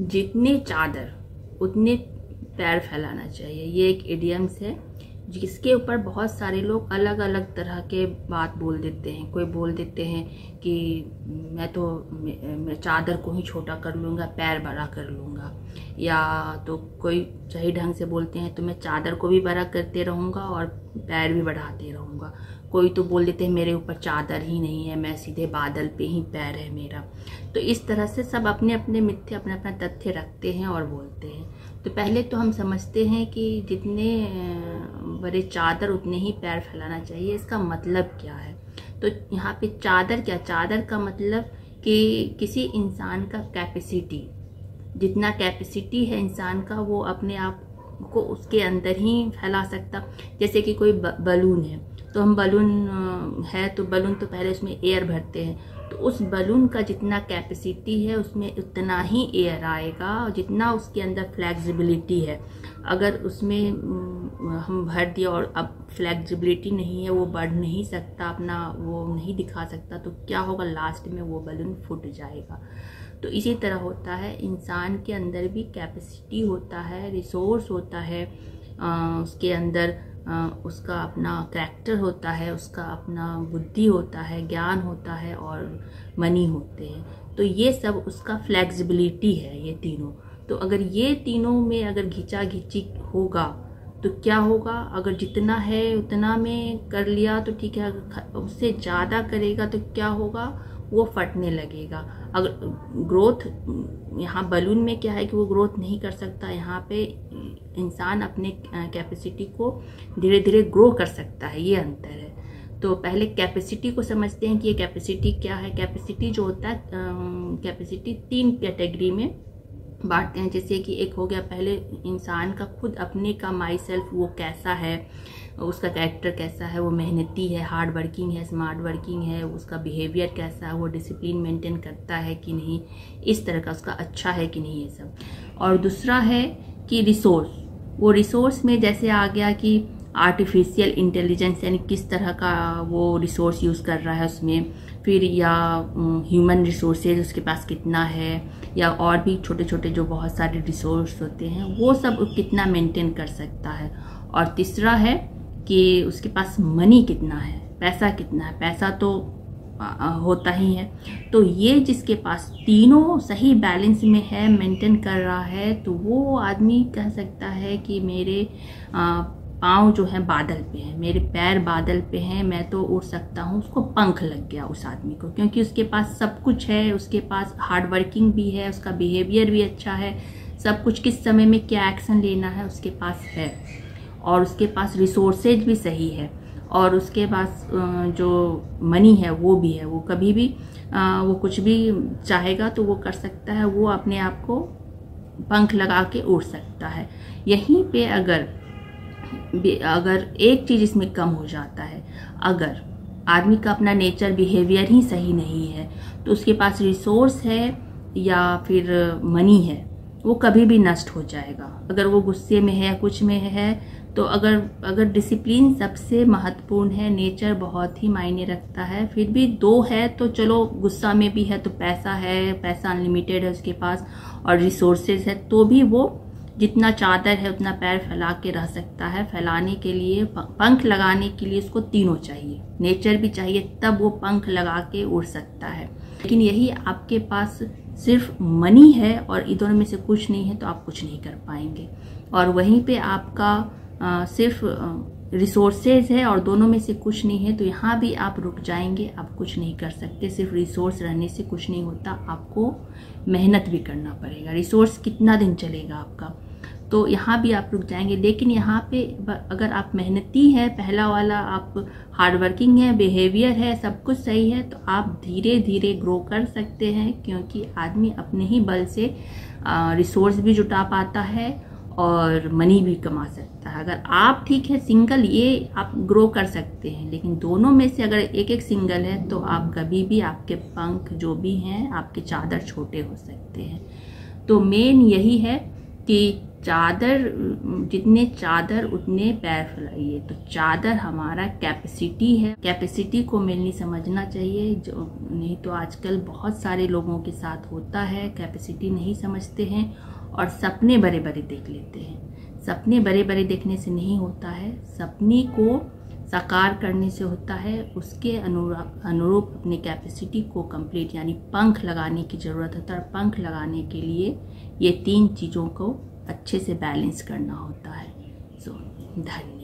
जितने चादर उतने पैर फैलाना चाहिए। ये एक इडियम्स है जिसके ऊपर बहुत सारे लोग अलग अलग तरह के बात बोल देते हैं। कोई बोल देते हैं कि मैं चादर को ही छोटा कर लूँगा, पैर बड़ा कर लूँगा, या तो कोई सही ढंग से बोलते हैं तो मैं चादर को भी बड़ा करते रहूँगा और पैर भी बढ़ाते रहूँगा। कोई तो बोल देते हैं मेरे ऊपर चादर ही नहीं है, मैं सीधे बादल पे ही पैर है मेरा। तो इस तरह से सब अपने अपने मिथ्या अपना अपना तथ्य रखते हैं और बोलते हैं। तो पहले तो हम समझते हैं कि जितने बड़े चादर उतने ही पैर फैलाना चाहिए। इसका मतलब क्या है? तो यहाँ पे चादर क्या, चादर का मतलब कि किसी इंसान का कैपेसिटी, जितना कैपेसिटी है इंसान का वो अपने आप को उसके अंदर ही फैला सकता। जैसे कि कोई बलून है तो हम बलून है तो बलून तो पहले उसमें एयर भरते हैं, तो उस बलून का जितना कैपेसिटी है उसमें उतना ही एयर आएगा और जितना उसके अंदर फ्लेक्सिबिलिटी है। अगर उसमें हम भर दिया और अब फ्लेक्सिबिलिटी नहीं है, वो बढ़ नहीं सकता, अपना वो नहीं दिखा सकता, तो क्या होगा? लास्ट में वो बलून फूट जाएगा। तो इसी तरह होता है, इंसान के अंदर भी कैपेसिटी होता है, रिसोर्स होता है, उसके अंदर उसका अपना कैरेक्टर होता है, उसका अपना बुद्धि होता है, ज्ञान होता है और मनी होते हैं। तो ये सब उसका फ्लेक्सिबिलिटी है, ये तीनों। तो अगर ये तीनों में अगर घिंचा घिंची होगा तो क्या होगा? अगर जितना है उतना में कर लिया तो ठीक है, उससे ज़्यादा करेगा तो क्या होगा? वो फटने लगेगा। अगर ग्रोथ, यहाँ बलून में क्या है कि वो ग्रोथ नहीं कर सकता, यहाँ पे इंसान अपने कैपेसिटी को धीरे धीरे ग्रो कर सकता है, ये अंतर है। तो पहले कैपेसिटी को समझते हैं कि ये कैपेसिटी क्या है। कैपेसिटी जो होता है, कैपेसिटी 3 कैटेगरी में बांटते हैं। जैसे कि एक हो गया पहले इंसान का खुद अपने का माई सेल्फ, वो कैसा है, उसका कैरेक्टर कैसा है, वो मेहनती है, हार्ड वर्किंग है, स्मार्ट वर्किंग है, उसका बिहेवियर कैसा है, वो डिसिप्लिन मेंटेन करता है कि नहीं, इस तरह का उसका अच्छा है कि नहीं, ये सब। और दूसरा है कि रिसोर्स, वो रिसोर्स में जैसे आ गया कि आर्टिफिशियल इंटेलिजेंस, यानी किस तरह का वो रिसोर्स यूज़ कर रहा है उसमें, फिर या ह्यूमन रिसोर्सेज उसके पास कितना है, या और भी छोटे छोटे जो बहुत सारे रिसोर्स होते हैं वो सब कितना मेंटेन कर सकता है। और तीसरा है कि उसके पास मनी कितना है, पैसा कितना है, पैसा तो होता ही है। तो ये जिसके पास तीनों सही बैलेंस में है, मेंटेन कर रहा है, तो वो आदमी कह सकता है कि मेरे पाँव जो है बादल पे हैं, मेरे पैर बादल पे हैं, मैं तो उड़ सकता हूँ। उसको पंख लग गया उस आदमी को, क्योंकि उसके पास सब कुछ है, उसके पास हार्ड वर्किंग भी है, उसका बिहेवियर भी अच्छा है, सब कुछ किस समय में क्या एक्शन लेना है उसके पास है, और उसके पास रिसोर्सेज भी सही है, और उसके पास जो मनी है वो भी है। वो कभी भी वो कुछ भी चाहेगा तो वो कर सकता है, वो अपने आप को पंख लगा के उड़ सकता है। यहीं पे अगर एक चीज़ इसमें कम हो जाता है, अगर आदमी का अपना नेचर बिहेवियर ही सही नहीं है, तो उसके पास रिसोर्स है या फिर मनी है, वो कभी भी नष्ट हो जाएगा। अगर वो गुस्से में है या कुछ में है, तो अगर डिसिप्लिन सबसे महत्वपूर्ण है, नेचर बहुत ही मायने रखता है, फिर भी 2 है तो चलो, गुस्सा में भी है तो पैसा है, पैसा अनलिमिटेड है उसके पास, और रिसोर्सेज है, तो भी वो जितना चादर है उतना पैर फैला के रह सकता है। फैलाने के लिए, पंख लगाने के लिए उसको तीनों चाहिए, नेचर भी चाहिए, तब वो पंख लगा के उड़ सकता है। लेकिन यही आपके पास सिर्फ मनी है और इन दोनों में से कुछ नहीं है तो आप कुछ नहीं कर पाएंगे। और वहीं पे आपका सिर्फ रिसोर्सेज है और दोनों में से कुछ नहीं है, तो यहाँ भी आप रुक जाएंगे, आप कुछ नहीं कर सकते। सिर्फ रिसोर्स रहने से कुछ नहीं होता, आपको मेहनत भी करना पड़ेगा। रिसोर्स कितना दिन चलेगा आपका, तो यहाँ भी आप रुक जाएंगे। लेकिन यहाँ पे अगर आप मेहनती है, पहला वाला आप हार्ड वर्किंग है, बिहेवियर है, सब कुछ सही है, तो आप धीरे धीरे ग्रो कर सकते हैं, क्योंकि आदमी अपने ही बल से रिसोर्स भी जुटा पाता है और मनी भी कमा सकता है। अगर आप ठीक है सिंगल, ये आप ग्रो कर सकते हैं, लेकिन दोनों में से अगर एक एक सिंगल है तो आप कभी भी, आपके पंख जो भी हैं, आपके चादर छोटे हो सकते हैं। तो मेन यही है कि चादर, जितने चादर उतने पैर फैलाइए। तो चादर हमारा कैपेसिटी है, कैपेसिटी को मेनली समझना चाहिए, जो नहीं तो आजकल बहुत सारे लोगों के साथ होता है, कैपेसिटी नहीं समझते हैं और सपने बड़े बड़े देख लेते हैं। सपने बड़े बड़े देखने से नहीं होता है, सपने को साकार करने से होता है। उसके अनुरूप अपनी कैपेसिटी को कंप्लीट यानी पंख लगाने की ज़रूरत होता है। और पंख लगाने के लिए ये 3 चीज़ों को अच्छे से बैलेंस करना होता है। सो धन्यवाद।